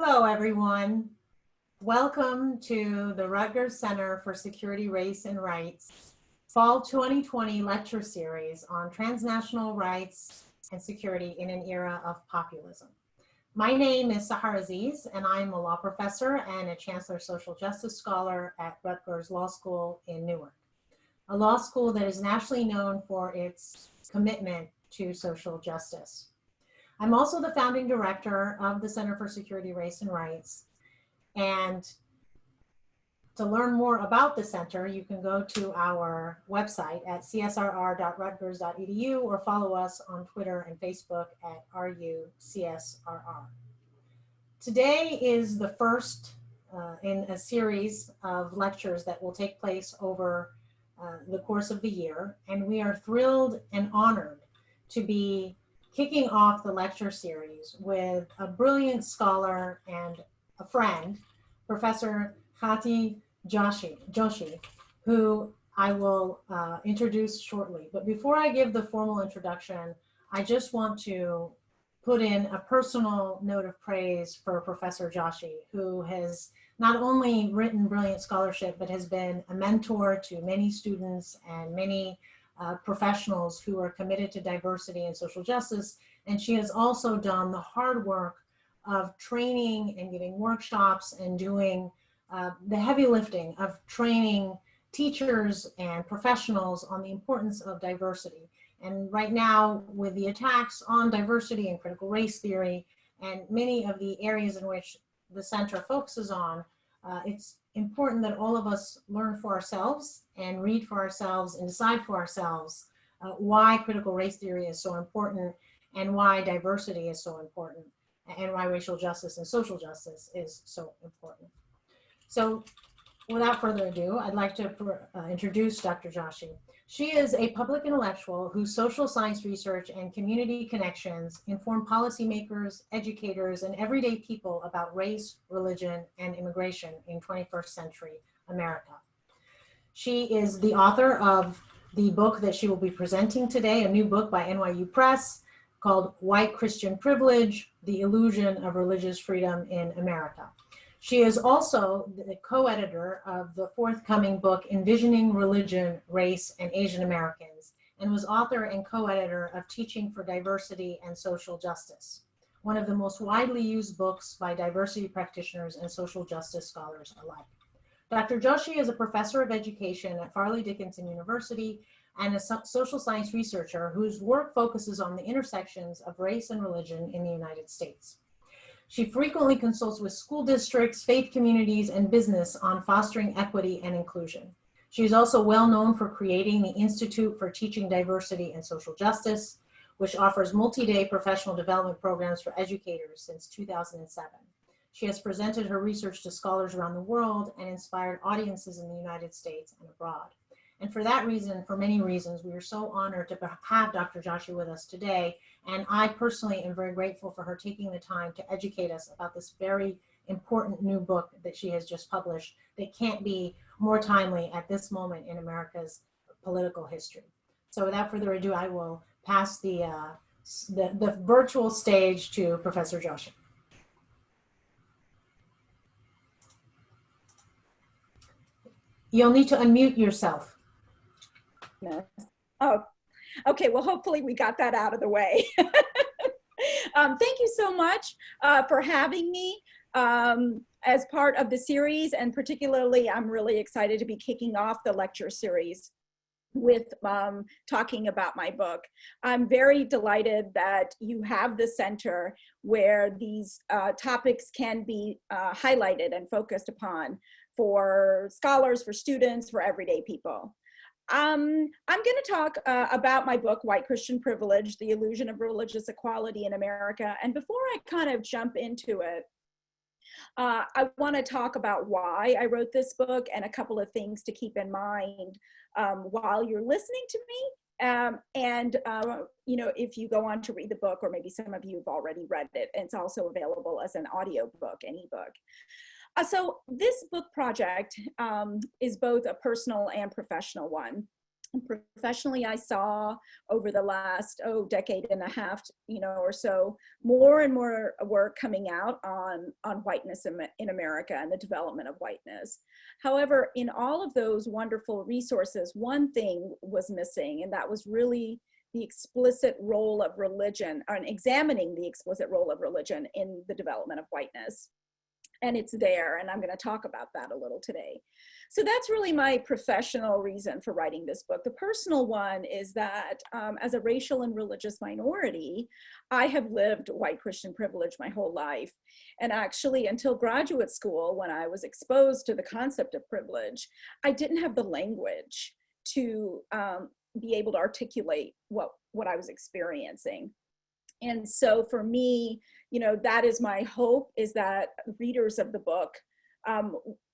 Hello, everyone. Welcome to the Rutgers Center for Security, Race, and Rights Fall 2020 Lecture Series on Transnational Rights and Security in an Era of Populism. My name is Sahar Aziz, and I'm a law professor and a Chancellor Social Justice Scholar at Rutgers Law School in Newark, a law school that is nationally known for its commitment to social justice. I'm also the founding director of the Center for Security, Race, and Rights. And to learn more about the center, you can go to our website at csrr.rutgers.edu or follow us on Twitter and Facebook at RUCSRR. Today is the first in a series of lectures that will take place over the course of the year, and we are thrilled and honored to be kicking off the lecture series with a brilliant scholar and a friend, Professor Khyati Joshi, who I will introduce shortly. But before I give the formal introduction, I just want to put in a personal note of praise for Professor Joshi, who has not only written brilliant scholarship, but has been a mentor to many students and many professionals who are committed to diversity and social justice. And she has also done the hard work of training and giving workshops and doing the heavy lifting of training teachers and professionals on the importance of diversity. And right now, with the attacks on diversity and critical race theory, and many of the areas in which the center focuses on, it's important that all of us learn for ourselves and read for ourselves and decide for ourselves why critical race theory is so important and why diversity is so important and why racial justice and social justice is so important. So without further ado, I'd like to introduce Dr. Joshi. She is a public intellectual whose social science research and community connections inform policymakers, educators, and everyday people about race, religion, and immigration in 21st century America. She is the author of the book that she will be presenting today, a new book by NYU Press called White Christian Privilege: The Illusion of Religious Freedom in America. She is also the co-editor of the forthcoming book, Envisioning Religion, Race, and Asian Americans, and was author and co-editor of Teaching for Diversity and Social Justice, one of the most widely used books by diversity practitioners and social justice scholars alike. Dr. Joshi is a professor of education at Farley Dickinson University and a social science researcher whose work focuses on the intersections of race and religion in the United States. She frequently consults with school districts, faith communities, and business on fostering equity and inclusion. She is also well known for creating the Institute for Teaching Diversity and Social Justice, which offers multi-day professional development programs for educators since 2007. She has presented her research to scholars around the world and inspired audiences in the United States and abroad. And for that reason, for many reasons, we are so honored to have Dr. Joshi with us today. And I personally am very grateful for her taking the time to educate us about this very important new book that she has just published that can't be more timely at this moment in America's political history. So without further ado, I will pass the virtual stage to Professor Joshi. You'll need to unmute yourself. Oh, okay. Well, hopefully we got that out of the way. Thank you so much for having me as part of the series, and particularly I'm really excited to be kicking off the lecture series with talking about my book. I'm very delighted that you have the center where these topics can be highlighted and focused upon for scholars, for students, for everyday people. I'm going to talk about my book, White Christian Privilege: The Illusion of Religious Equality in America. And before I kind of jump into it, I want to talk about why I wrote this book and a couple of things to keep in mind while you're listening to me. You know, if you go on to read the book, or maybe some of you have already read it, and it's also available as an audio book, an ebook. So this book project is both a personal and professional one. And professionally, I saw over the last, decade and a half, or so, more and more work coming out on whiteness in America and the development of whiteness. However, in all of those wonderful resources, one thing was missing, and that was really the explicit role of religion, and examining the explicit role of religion in the development of whiteness. And it's there, and I'm going to talk about that a little today. So that's really my professional reason for writing this book. The personal one is that as a racial and religious minority, I have lived white Christian privilege my whole life. And actually, until graduate school, when I was exposed to the concept of privilege, I didn't have the language to be able to articulate what I was experiencing. And so for me, that is my hope, is that readers of the book,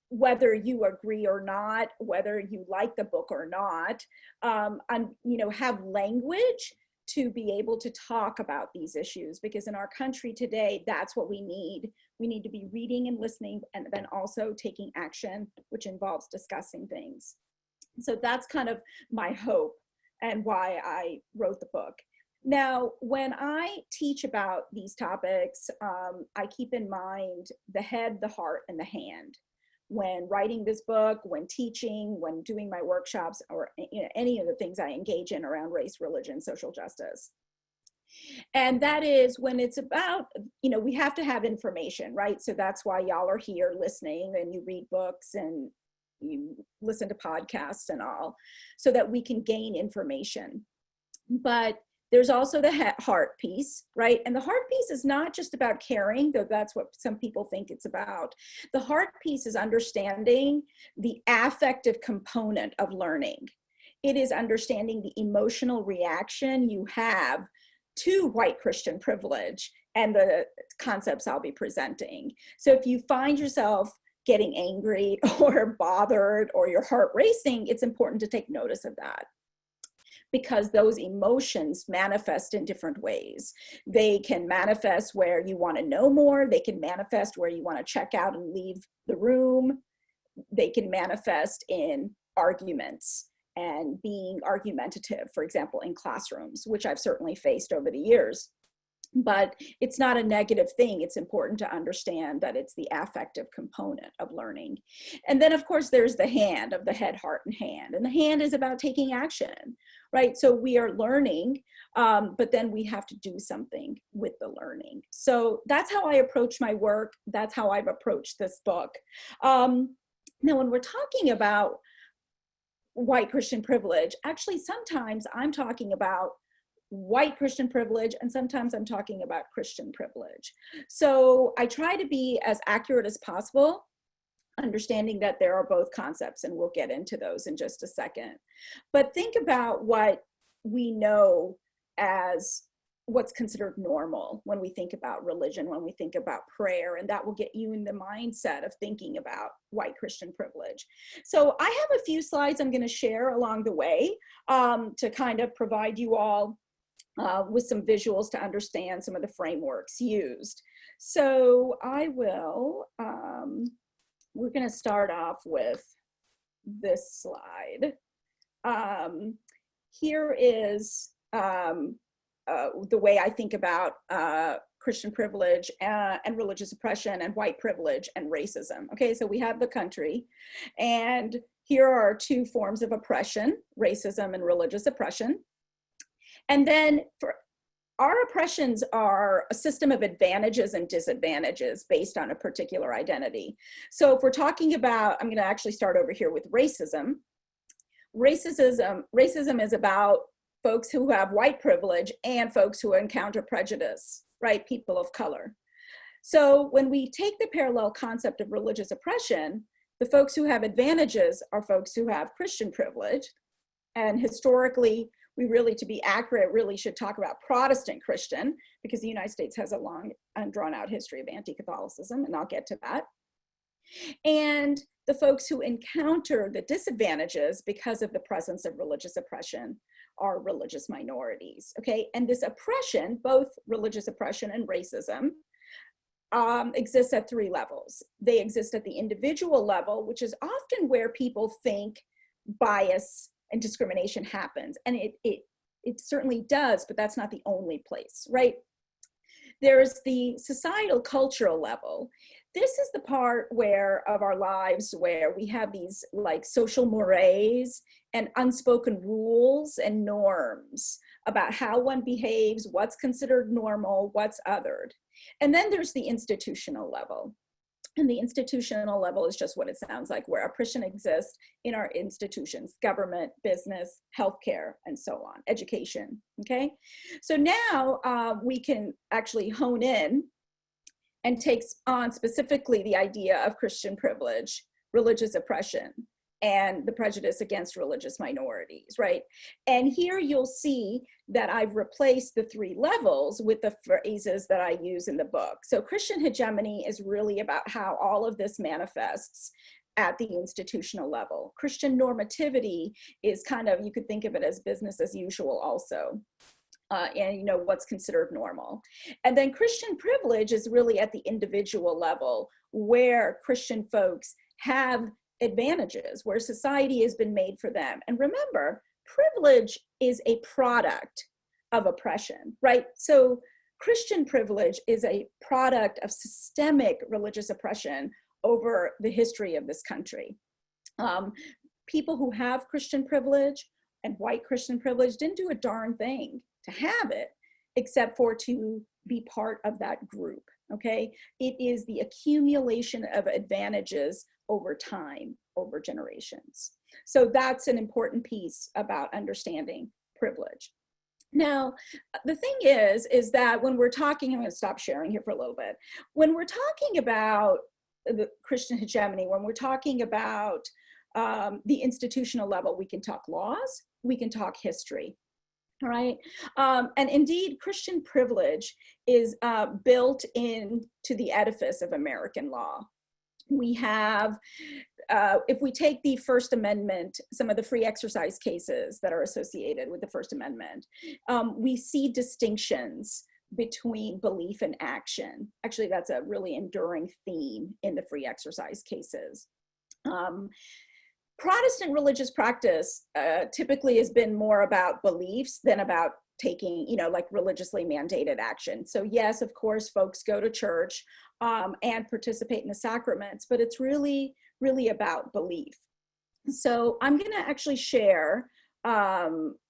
whether you agree or not, whether you like the book or not, have language to be able to talk about these issues, because in our country today, that's what we need. We need to be reading and listening, and then also taking action, which involves discussing things. So that's kind of my hope and why I wrote the book. Now, when I teach about these topics, I keep in mind the head, the heart, and the hand. When writing this book, when teaching, when doing my workshops, or any of the things I engage in around race, religion, social justice. And that is when it's about, we have to have information, right? So that's why y'all are here listening, and you read books and you listen to podcasts and all, so that we can gain information. But there's also the heart piece, right? And the heart piece is not just about caring, though that's what some people think it's about. The heart piece is understanding the affective component of learning. It is understanding the emotional reaction you have to white Christian privilege and the concepts I'll be presenting. So if you find yourself getting angry or bothered or your heart racing, it's important to take notice of that, because those emotions manifest in different ways. They can manifest where you want to know more. They can manifest where you want to check out and leave the room. They can manifest in arguments and being argumentative, for example, in classrooms, which I've certainly faced over the years. But it's not a negative thing. It's important to understand that it's the affective component of learning. And then, of course, there's the hand, of the head, heart, and hand. And the hand is about taking action, right? So we are learning, but then we have to do something with the learning. So that's how I approach my work. That's how I've approached this book. Now, when we're talking about white Christian privilege, actually, sometimes I'm talking about white Christian privilege, and sometimes I'm talking about Christian privilege. So I try to be as accurate as possible, understanding that there are both concepts, and we'll get into those in just a second. But think about what we know as what's considered normal when we think about religion, when we think about prayer, and that will get you in the mindset of thinking about white Christian privilege. So I have a few slides I'm going to share along the way to kind of provide you all with some visuals to understand some of the frameworks used. So I will, we're going to start off with this slide. Here is the way I think about Christian privilege and religious oppression and white privilege and racism. Okay, so we have the country, and here are two forms of oppression: racism and religious oppression. And then for our oppressions are a system of advantages and disadvantages based on a particular identity. So if we're talking about, I'm going to actually start over here with racism. Racism is about folks who have white privilege and folks who encounter prejudice, right? People of color. So when we take the parallel concept of religious oppression, the folks who have advantages are folks who have Christian privilege. And historically, we really, to be accurate, really should talk about Protestant Christian, because the United States has a long and drawn out history of anti-Catholicism, and I'll get to that. And the folks who encounter the disadvantages because of the presence of religious oppression are religious minorities, okay? And this oppression, both religious oppression and racism, exists at three levels. They exist at the individual level, which is often where people think bias and discrimination happens. And it certainly does, but that's not the only place, right? There's the societal cultural level. This is the part of our lives where we have these like social mores and unspoken rules and norms about how one behaves, what's considered normal, what's othered. And then there's the institutional level. And the institutional level is just what it sounds like, where oppression exists in our institutions, government, business, healthcare, and so on, education, okay? So now we can actually hone in and take on specifically the idea of Christian privilege, religious oppression, and the prejudice against religious minorities, right? And here you'll see that I've replaced the three levels with the phrases that I use in the book. So Christian hegemony is really about how all of this manifests at the institutional level. Christian normativity is kind of, you could think of it as business as usual also. And you know what's considered normal. And then Christian privilege is really at the individual level, where Christian folks have advantages, where society has been made for them. And remember, privilege is a product of oppression, right? So Christian privilege is a product of systemic religious oppression over the history of this country. People who have Christian privilege and white Christian privilege didn't do a darn thing to have it, except for to be part of that group, okay? It is the accumulation of advantages over time, over generations. So that's an important piece about understanding privilege. Now, the thing is that when we're talking, I'm gonna stop sharing here for a little bit. When we're talking about the Christian hegemony, when we're talking about the institutional level, we can talk laws, we can talk history. All right. And indeed, Christian privilege is built into the edifice of American law. We have, if we take the First Amendment, some of the free exercise cases that are associated with the First Amendment, we see distinctions between belief and action. Actually, that's a really enduring theme in the free exercise cases. Protestant religious practice typically has been more about beliefs than about taking, you know, like religiously mandated action. So yes, of course, folks go to church and participate in the sacraments, but it's really, really about belief. So I'm gonna actually share,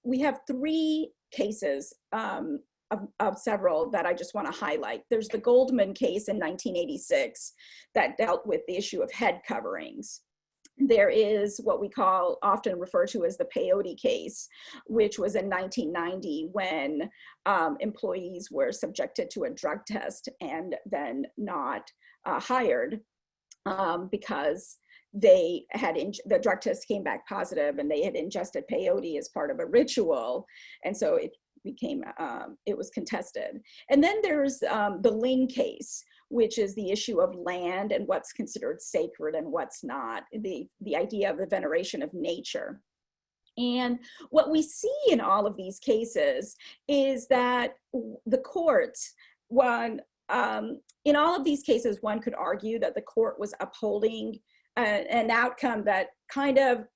we have three cases of several that I just wanna highlight. There's the Goldman case in 1986 that dealt with the issue of head coverings. There is what we call, often referred to as the peyote case, which was in 1990 when employees were subjected to a drug test and then not hired because they had, the drug test came back positive and they had ingested peyote as part of a ritual. And so it became, it was contested. And then there's the Ling case, which is the issue of land and what's considered sacred and what's not, the idea of the veneration of nature. And what we see in all of these cases is that the courts, in all of these cases, one could argue that the court was upholding an outcome that kind of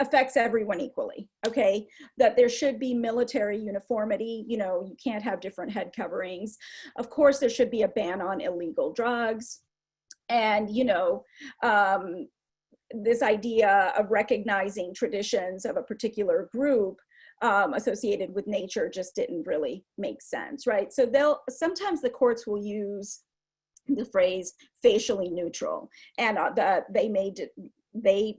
affects everyone equally, okay? That there should be military uniformity, you know, you can't have different head coverings. Of course, there should be a ban on illegal drugs. And, you know, this idea of recognizing traditions of a particular group associated with nature just didn't really make sense, right? So sometimes the courts will use the phrase facially neutral, and they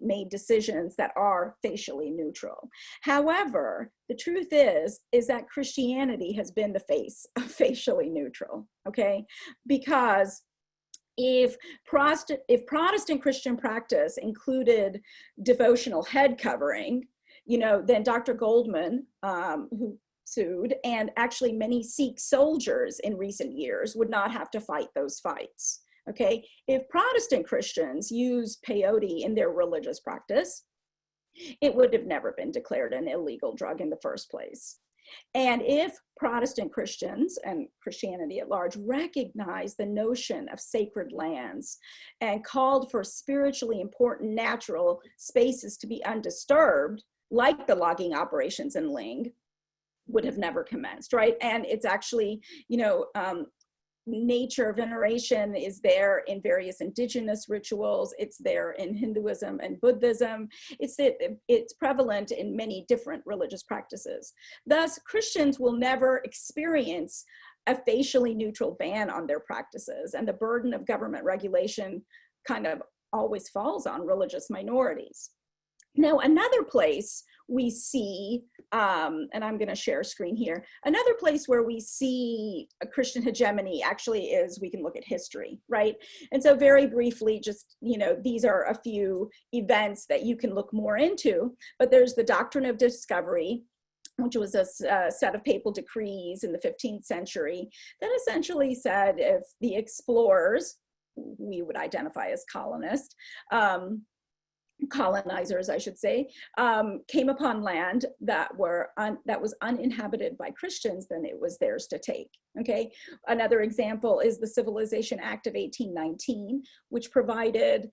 made decisions that are facially neutral. However, the truth is that Christianity has been the face of facially neutral, okay? Because if Protestant Christian practice included devotional head covering, you know, then Dr. Goldman, who sued, and actually many Sikh soldiers in recent years would not have to fight those fights. Okay, if Protestant Christians used peyote in their religious practice, it would have never been declared an illegal drug in the first place. And if Protestant Christians and Christianity at large recognized the notion of sacred lands and called for spiritually important natural spaces to be undisturbed, like the logging operations in Ling, would have never commenced, right? And it's actually, nature veneration is there in various indigenous rituals. It's there in Hinduism and Buddhism. It's prevalent in many different religious practices. Thus, Christians will never experience a facially neutral ban on their practices, and the burden of government regulation kind of always falls on religious minorities. Now, another place we see, and I'm going to share a screen here, another place where we see a Christian hegemony actually is, we can look at history, right? And so very briefly, just, these are a few events that you can look more into, but there's the doctrine of discovery, which was a set of papal decrees in the 15th century that essentially said if the explorers, we would identify as colonizers, I should say, came upon land that was uninhabited by Christians, then it was theirs to take. Okay. Another example is the Civilization Act of 1819, which provided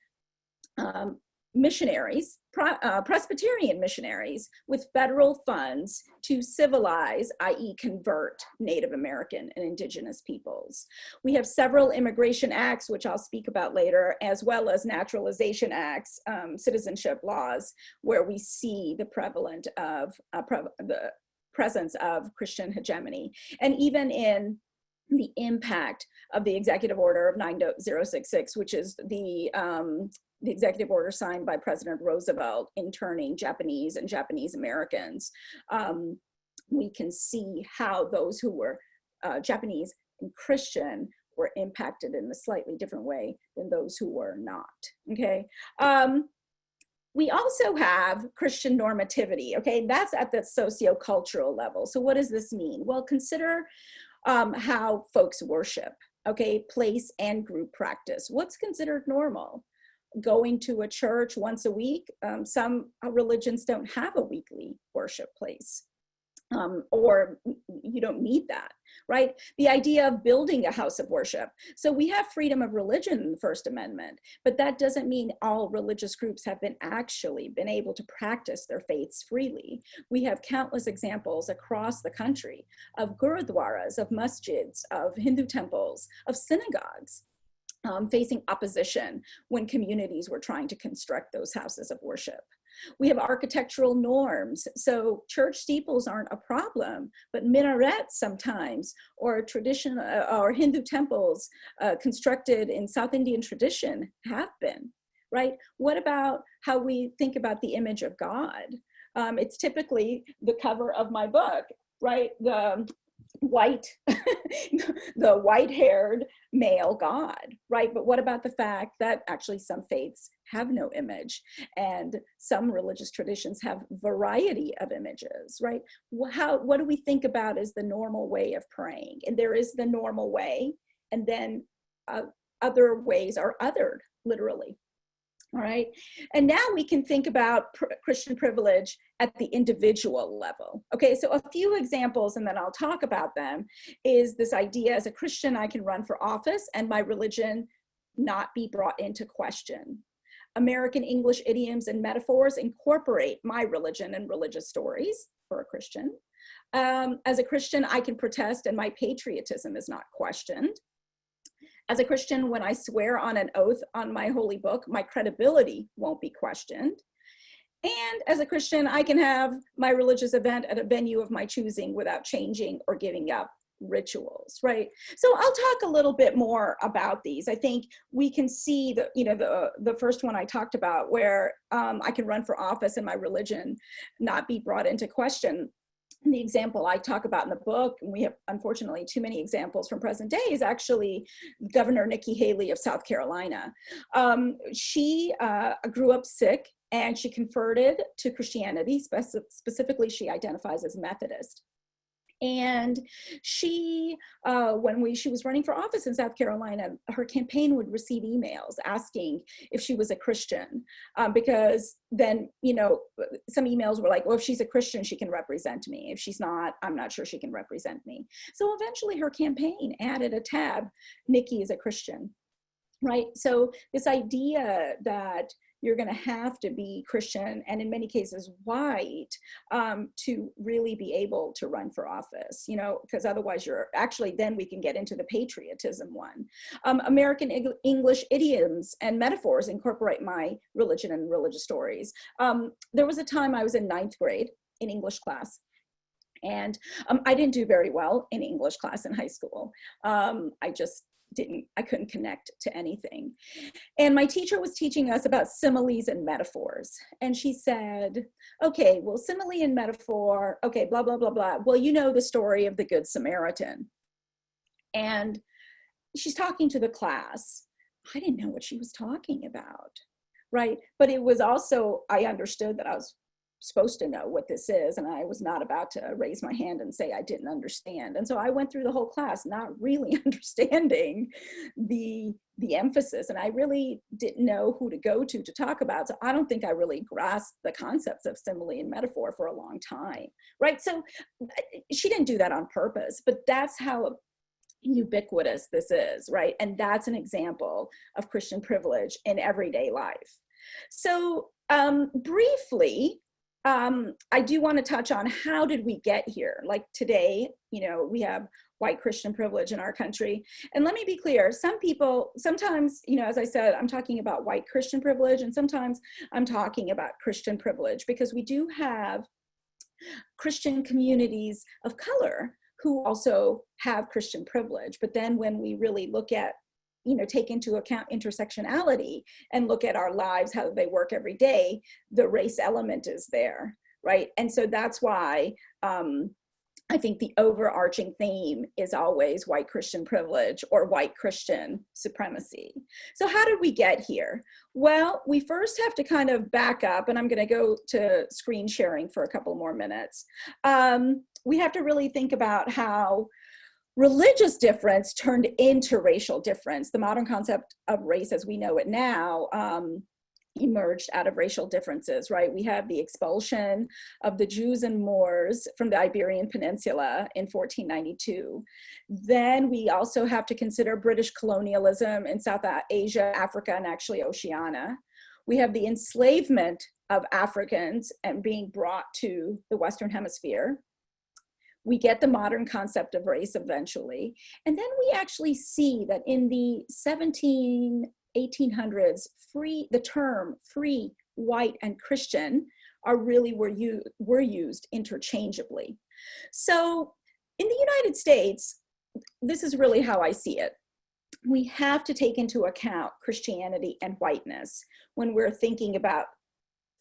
missionaries, Presbyterian missionaries, with federal funds to civilize, i.e. convert Native American and indigenous peoples. We have several immigration acts, which I'll speak about later, as well as naturalization acts, citizenship laws, where we see the the presence of Christian hegemony. And even in the impact of the executive order of 9066, which is the executive order signed by President Roosevelt interning Japanese and Japanese Americans, we can see how those who were Japanese and Christian were impacted in a slightly different way than those who were not, okay? We also have Christian normativity, okay? That's at the socio-cultural level. So what does this mean? Well, consider how folks worship, okay? Place and group practice. What's considered normal? Going to a church once a week. Some religions don't have a weekly worship place, or you don't need that, right? The idea of building a house of worship. So we have freedom of religion in the First Amendment, but that doesn't mean all religious groups have actually been able to practice their faiths freely. We have countless examples across the country of gurudwaras, of masjids, of Hindu temples, of synagogues, facing opposition when communities were trying to construct those houses of worship. We have architectural norms. So church steeples aren't a problem, but minarets sometimes, or tradition, or Hindu temples constructed in South Indian tradition have been, right? What about how we think about the image of God? It's typically the cover of my book, right? The white-haired male God, right? But what about the fact that actually some faiths have no image, and some religious traditions have variety of images, right? What do we think about as the normal way of praying? And there is the normal way, and then other ways are othered, literally. All right, and now we can think about Christian privilege at the individual level. Okay, so a few examples, and then I'll talk about them, is this idea as a Christian, I can run for office and my religion not be brought into question. American English idioms and metaphors incorporate my religion and religious stories for a Christian. As a Christian, I can protest and my patriotism is not questioned. As a Christian, when I swear on an oath on my holy book, my credibility won't be questioned. And as a Christian, I can have my religious event at a venue of my choosing without changing or giving up rituals, right? So I'll talk a little bit more about these. I think we can see the first one I talked about, where I can run for office and my religion not be brought into question. The example I talk about in the book, and we have unfortunately too many examples from present day, is actually Governor Nikki Haley of South Carolina. She grew up Sikh and she converted to Christianity. Specifically, she identifies as Methodist. And she, when she was running for office in South Carolina, her campaign would receive emails asking if she was a Christian, because then, some emails were like, well, if she's a Christian, she can represent me. If she's not, I'm not sure she can represent me. So eventually her campaign added a tab, Nikki is a Christian, right? So this idea that you're going to have to be Christian and in many cases white to really be able to run for office, you know, because otherwise you're actually, then we can get into the patriotism one. American English idioms and metaphors incorporate my religion and religious stories. There was a time I was in 9th grade in English class. And I didn't do very well in English class in high school. I couldn't connect to anything. And my teacher was teaching us about similes and metaphors. And she said, okay, well, simile and metaphor, okay, blah, blah, blah, blah. Well, you know the story of the Good Samaritan. And she's talking to the class. I didn't know what she was talking about, right? But it was also, I understood that I was supposed to know what this is, and I was not about to raise my hand and say I didn't understand. And so I went through the whole class not really understanding the emphasis, and I really didn't know who to go to talk about. So I don't think I really grasped the concepts of simile and metaphor for a long time, right? So she didn't do that on purpose, but that's how ubiquitous this is, right? And that's an example of Christian privilege in everyday life. So briefly, I do want to touch on how did we get here? Like today, you know, we have white Christian privilege in our country. And let me be clear, some people, sometimes, you know, as I said, I'm talking about white Christian privilege, and sometimes I'm talking about Christian privilege, because we do have Christian communities of color who also have Christian privilege. But then when we really look at, you know, take into account intersectionality and look at our lives, how they work every day, the race element is there, right? And so that's why I think the overarching theme is always white Christian privilege or white Christian supremacy. So how did we get here? Well, we first have to kind of back up, and I'm going to go to screen sharing for a couple more minutes. We have to really think about how religious difference turned into racial difference. The modern concept of race as we know it now emerged out of racial differences, right? We have the expulsion of the Jews and Moors from the Iberian Peninsula in 1492. Then we also have to consider British colonialism in South Asia, Africa, and actually Oceania. We have the enslavement of Africans and being brought to the Western Hemisphere. We get the modern concept of race eventually. And then we actually see that in the 1800s, the term free, white, and Christian were used interchangeably. So in the United States, this is really how I see it. We have to take into account Christianity and whiteness when we're thinking about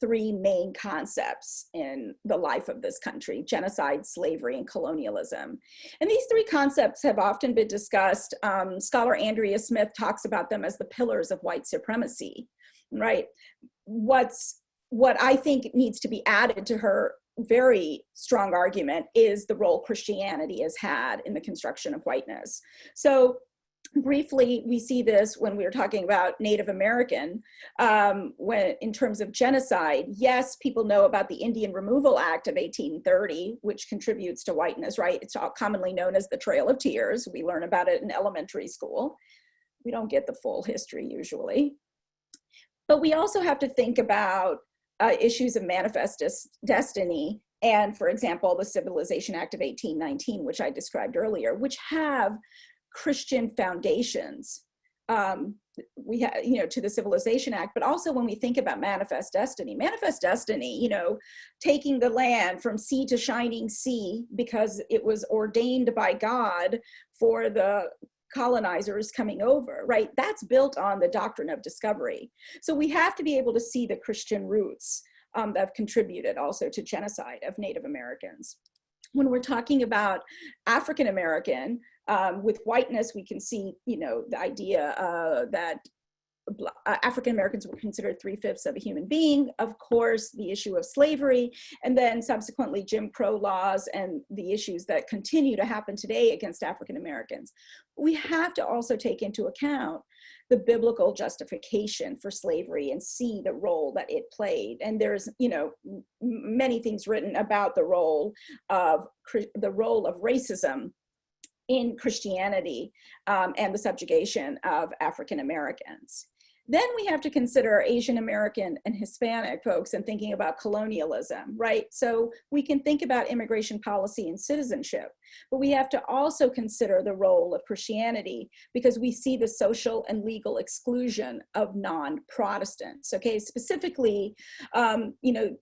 three main concepts in the life of this country: genocide, slavery, and colonialism. And these three concepts have often been discussed. Scholar Andrea Smith talks about them as the pillars of white supremacy, right? What I think needs to be added to her very strong argument is the role Christianity has had in the construction of whiteness. So briefly, we see this when we were talking about Native American, when in terms of genocide. Yes, people know about the Indian Removal Act of 1830, which contributes to whiteness, right? It's commonly known as the Trail of Tears. We learn about it in elementary school. We don't get the full history usually. But we also have to think about issues of manifest destiny and, for example, the Civilization Act of 1819, which I described earlier, which have Christian foundations. We have, you know, to the Civilization Act, but also when we think about manifest destiny, you know, taking the land from sea to shining sea because it was ordained by God for the colonizers coming over, right? That's built on the doctrine of discovery. So we have to be able to see the Christian roots that have contributed also to genocide of Native Americans. When we're talking about African American, with whiteness, we can see, you know, the idea that African Americans were considered 3/5 of a human being. Of course, the issue of slavery, and then subsequently Jim Crow laws and the issues that continue to happen today against African Americans. We have to also take into account the biblical justification for slavery and see the role that it played. And there's, you know, many things written about the role of racism in Christianity and the subjugation of African Americans. Then we have to consider Asian American and Hispanic folks and thinking about colonialism, right? So we can think about immigration policy and citizenship, but we have to also consider the role of Christianity because we see the social and legal exclusion of non-Protestants, okay? Specifically, you know,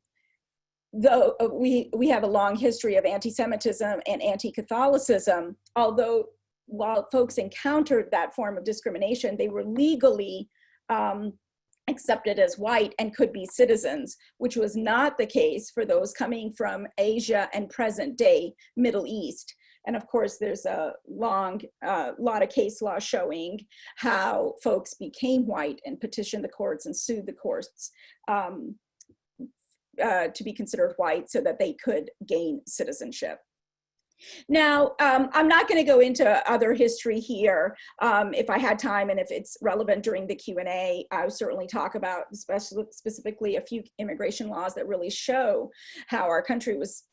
though we have a long history of anti-Semitism and anti-Catholicism, although while folks encountered that form of discrimination, they were legally accepted as white and could be citizens, which was not the case for those coming from Asia and present day Middle East. And of course, there's a long lot of case law showing how folks became white and petitioned the courts and sued the courts to be considered white so that they could gain citizenship. Now, I'm not going to go into other history here. If I had time and if it's relevant during the Q&A, I would certainly talk about specifically a few immigration laws that really show how our country was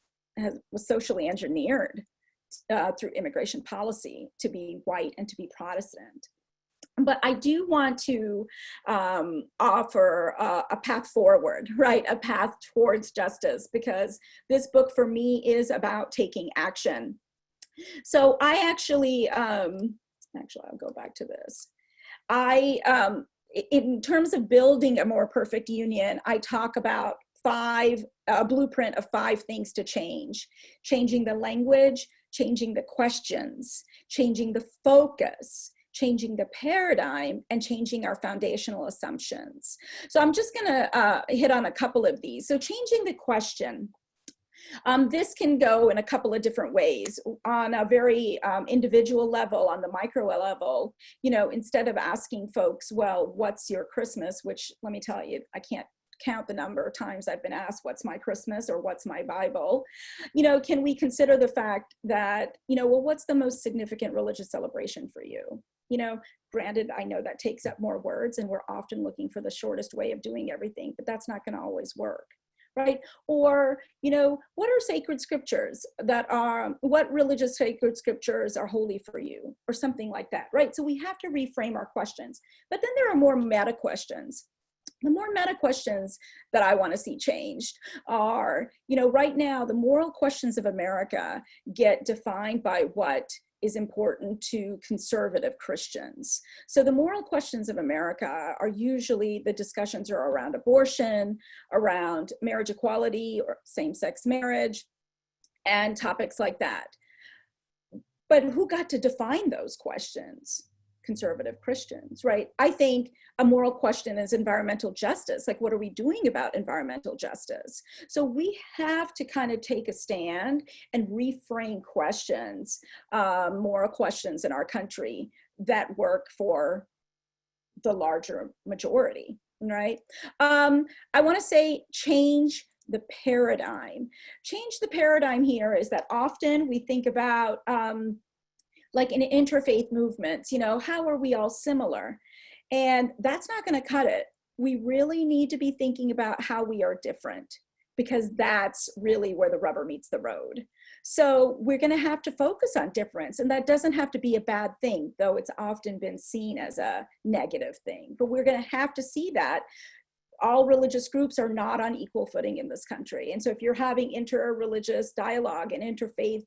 socially engineered through immigration policy to be white and to be Protestant. But I do want to offer a path forward, right? A path towards justice, because this book for me is about taking action. So I actually I'll go back to this. In terms of building a more perfect union, I talk about a blueprint of 5 things to change: changing the language, changing the questions, changing the focus, changing the paradigm, and changing our foundational assumptions. So I'm just gonna hit on a couple of these. So changing the question. This can go in a couple of different ways. On a very individual level, on the micro level, you know, instead of asking folks, well, what's your Christmas? Which, let me tell you, I can't count the number of times I've been asked, what's my Christmas or what's my Bible? You know, can we consider the fact that, you know, well, what's the most significant religious celebration for you? You know, granted, I know that takes up more words and we're often looking for the shortest way of doing everything, but that's not going to always work, right? Or, you know, what are sacred scriptures what religious sacred scriptures are holy for you, or something like that, right? So we have to reframe our questions. But then there are more meta questions. The more meta questions that I want to see changed are, you know, right now, the moral questions of America get defined by what is important to conservative Christians. So the moral questions of America are usually, the discussions are around abortion, around marriage equality or same-sex marriage, and topics like that. But who got to define those questions? Conservative Christians, right? I think a moral question is environmental justice. Like, what are we doing about environmental justice? So we have to kind of take a stand and reframe questions, moral questions in our country that work for the larger majority, right? I want to say change the paradigm. Change the paradigm here is that often we think about like in interfaith movements, you know, how are we all similar? And that's not going to cut it. We really need to be thinking about how we are different, because that's really where the rubber meets the road. So we're going to have to focus on difference, and that doesn't have to be a bad thing, though it's often been seen as a negative thing. But we're going to have to see that all religious groups are not on equal footing in this country. And so if you're having inter-religious dialogue and interfaith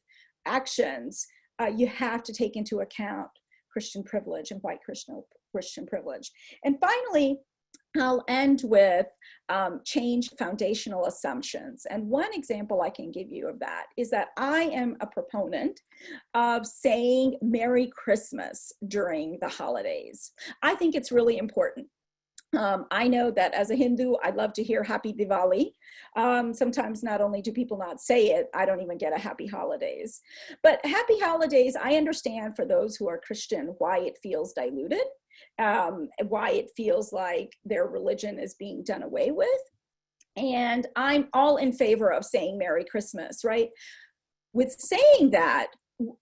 actions, you have to take into account Christian privilege and white Christian privilege. And finally, I'll end with change foundational assumptions. And one example I can give you of that is that I am a proponent of saying Merry Christmas during the holidays. I think it's really important. I know that as a Hindu, I love to hear Happy Diwali. Sometimes not only do people not say it, I don't even get a Happy Holidays. But Happy Holidays, I understand for those who are Christian why it feels diluted, why it feels like their religion is being done away with. And I'm all in favor of saying Merry Christmas, right? With saying that,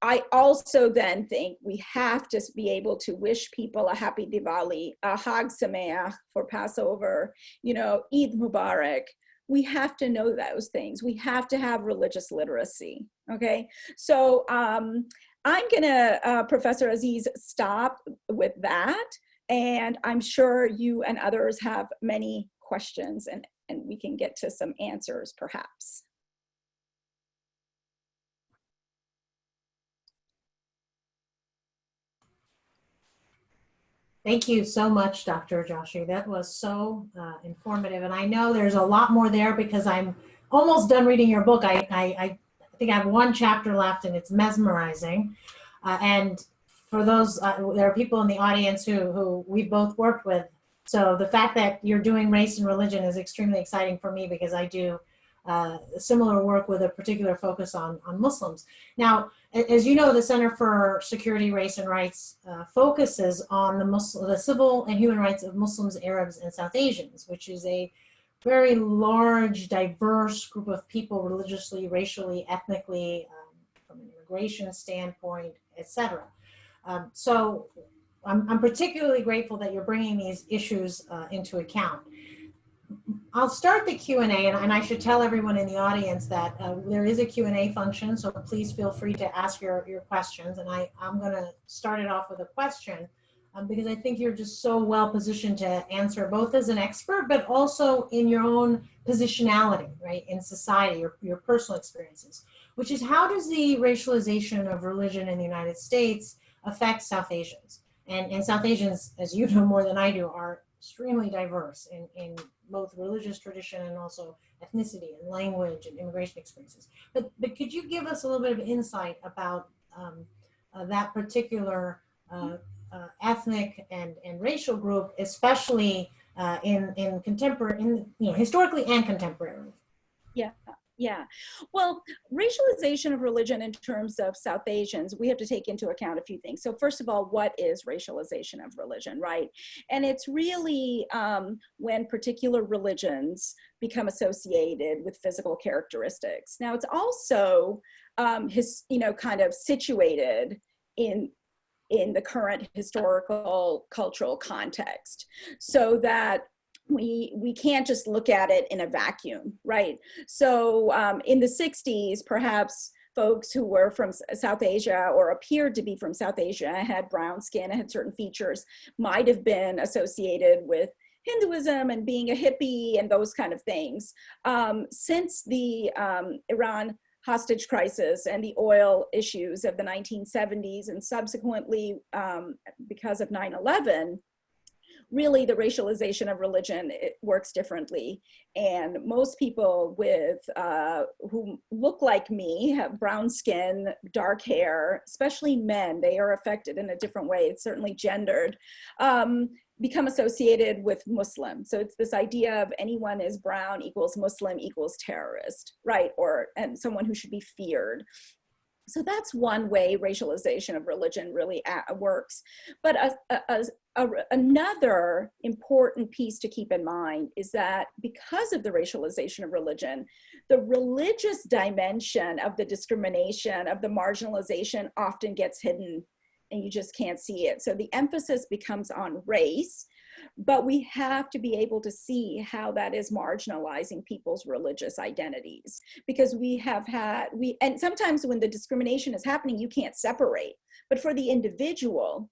I also then think we have to be able to wish people a happy Diwali, a Hag Sameach for Passover, you know, Eid Mubarak. We have to know those things. We have to have religious literacy, okay? So I'm gonna, Professor Aziz, stop with that. And I'm sure you and others have many questions, and we can get to some answers perhaps. Thank you so much, Dr. Joshi. That was so informative. And I know there's a lot more there because I'm almost done reading your book. I think I have one chapter left and it's mesmerizing. And for those, there are people in the audience who we've both worked with. So the fact that you're doing race and religion is extremely exciting for me because I do similar work with a particular focus on Muslims. Now, as you know, the Center for Security, Race and Rights focuses on the civil and human rights of Muslims, Arabs, and South Asians, which is a very large, diverse group of people religiously, racially, ethnically, from an immigration standpoint, etc. So I'm particularly grateful that you're bringing these issues into account. I'll start the Q&A, and I should tell everyone in the audience that there is a Q&A function, so please feel free to ask your questions. And I'm going to start it off with a question because I think you're just so well positioned to answer both as an expert, but also in your own positionality, right, in society, your personal experiences, which is how does the racialization of religion in the United States affect South Asians? And South Asians, as you know more than I do, are extremely diverse in both religious tradition and also ethnicity and language and immigration experiences. But could you give us a little bit of insight about that particular ethnic and racial group, especially in contemporary, historically and contemporarily? Yeah. Yeah. Well, racialization of religion in terms of South Asians, we have to take into account a few things. So first of all, what is racialization of religion, right? And it's really when particular religions become associated with physical characteristics. Now, it's also, kind of situated in the current historical cultural context, so that we can't just look at it in a vacuum, right? So in the 60s, perhaps folks who were from South Asia or appeared to be from South Asia, had brown skin, had certain features, might have been associated with Hinduism and being a hippie and those kind of things. Since the Iran hostage crisis and the oil issues of the 1970s, and subsequently because of 9/11, really the racialization of religion, it works differently. And most people with who look like me, have brown skin, dark hair, especially men, they are affected in a different way. It's certainly gendered, become associated with Muslim. So it's this idea of anyone is brown equals Muslim equals terrorist, right? And someone who should be feared. So that's one way racialization of religion really works. But another important piece to keep in mind is that because of the racialization of religion, the religious dimension of the discrimination, of the marginalization, often gets hidden and you just can't see it. So the emphasis becomes on race, but we have to be able to see how that is marginalizing people's religious identities, because and sometimes when the discrimination is happening, you can't separate. But for the individual,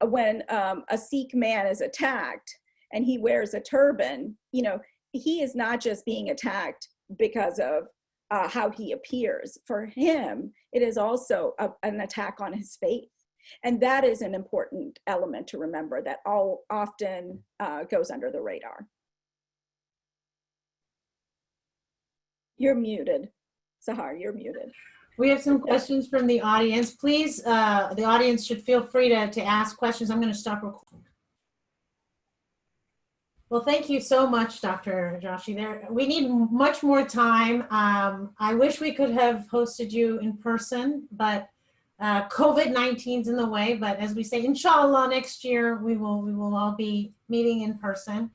when a Sikh man is attacked and he wears a turban, he is not just being attacked because of how he appears. For him, it is also an attack on his faith. And that is an important element to remember that often goes under the radar. You're muted. Sahar, you're muted. We have some questions from the audience. Please, the audience should feel free to ask questions. I'm going to stop recording. Well, thank you so much, Dr. Joshi. We need much more time. I wish we could have hosted you in person, but COVID-19 is in the way. But as we say, inshallah, next year we will all be meeting in person.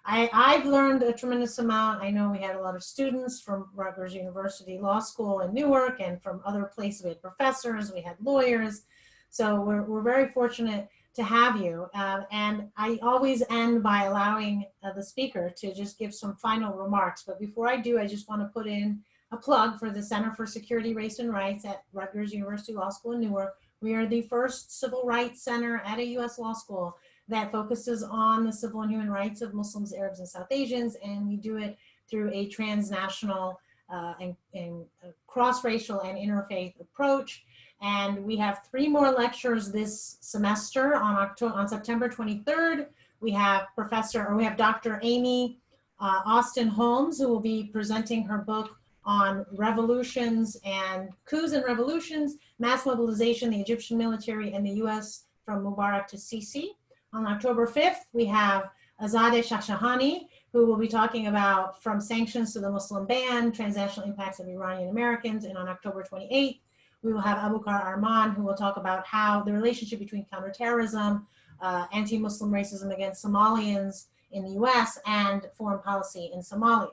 I've learned a tremendous amount. I know we had a lot of students from Rutgers University Law School in Newark and from other places. We had professors, we had lawyers. So we're very fortunate to have you. And I always end by allowing the speaker to just give some final remarks. But before I do, I just want to put in a plug for the Center for Security, Race and Rights at Rutgers University Law School in Newark, We are the first civil rights center at a U.S. law school that focuses on the civil and human rights of Muslims, Arabs, and South Asians, and we do it through a transnational and cross-racial and interfaith approach. And we have 3 more lectures this semester on September 23rd. We have Dr. Amy Austin Holmes, who will be presenting her book on revolutions and coups and revolutions, mass mobilization, the Egyptian military, and the U.S. from Mubarak to Sisi. On October 5th, we have Azadeh Shashahani, who will be talking about from sanctions to the Muslim ban, transnational impacts of Iranian Americans. And on October 28th, we will have Abukar Arman, who will talk about how the relationship between counterterrorism, anti-Muslim racism against Somalians in the US, and foreign policy in Somalia.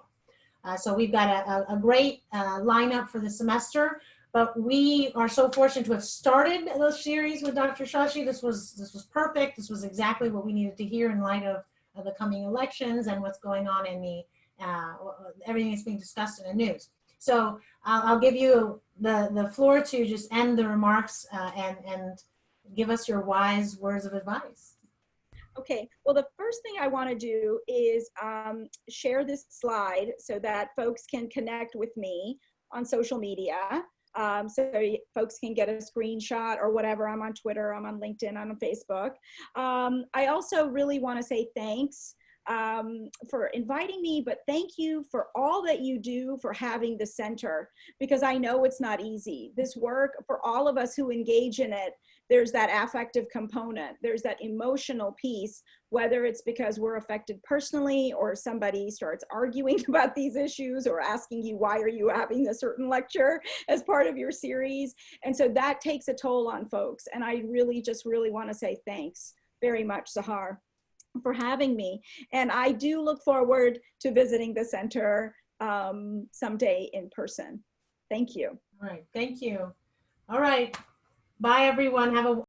So we've got a great lineup for the semester, but we are so fortunate to have started the series with Dr. Joshi. This was perfect. This was exactly what we needed to hear in light of the coming elections and what's going on in the everything that's being discussed in the news. So I'll give you the floor to just end the remarks and give us your wise words of advice. Okay, well, the first thing I want to do is share this slide so that folks can connect with me on social media. So folks can get a screenshot or whatever. I'm on Twitter, I'm on LinkedIn, I'm on Facebook. I also really want to say thanks for inviting me, but thank you for all that you do for having the center, because I know it's not easy. This work, for all of us who engage in it, there's that affective component, there's that emotional piece, whether it's because we're affected personally or somebody starts arguing about these issues or asking you, why are you having a certain lecture as part of your series? And so that takes a toll on folks. And I really want to say thanks very much, Sahar, for having me. And I do look forward to visiting the center someday in person. Thank you. All right, thank you. All right, bye everyone. Have a